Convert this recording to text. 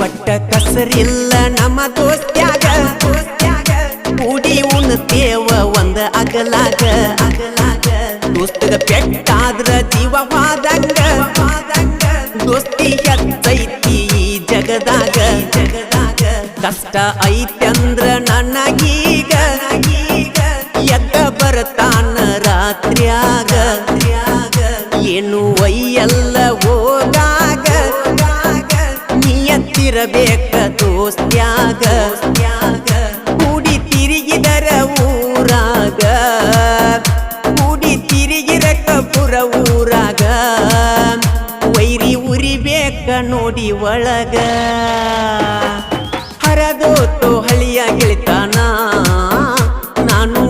ಒಟ್ಟ ಕಸರಿಲ್ಲ ನಮ್ಮ ದೋಸ್ತ್ಯಾಗ ಕೂಡಿ ಉಣ್ತೇವ ಒಂದ ಅಗಲಾಗ ದೋಸ್ತಗ ಪೆಟ್ಟಾದ್ರ ಜೀವವಾದಂಗ ದೋಸ್ತಿ ಹೆಚ್ಚೈತಿ ಈ ಜಗದಾಗ ಕಷ್ಟ ಐತಂದ್ರ ನನಗೀಗ ಎದ್ದ ಬರ್ತಾನ ರಾತ್ರಿಯಾಗ ಏನು ಒಯ್ಯಲ್ಲ ಹೋಗಾಗ ನಿಯತ್ತಿರಬೇಕ ದೋಸ್ತ್ಯಾಗ ಕೂಡಿ ತಿರುಗಿದರ ಊರಾಗ ಕೂಡಿ ತಿರುಗಿರಕ ಪುರ ಊರಾಗ ವೈರಿ ಉರಿಬೇಕ ನೋಡಿ ಒಳಗ ಹರದೋತು ಹಳಿಯ ಗೆಳಿತಾನ ನಾನು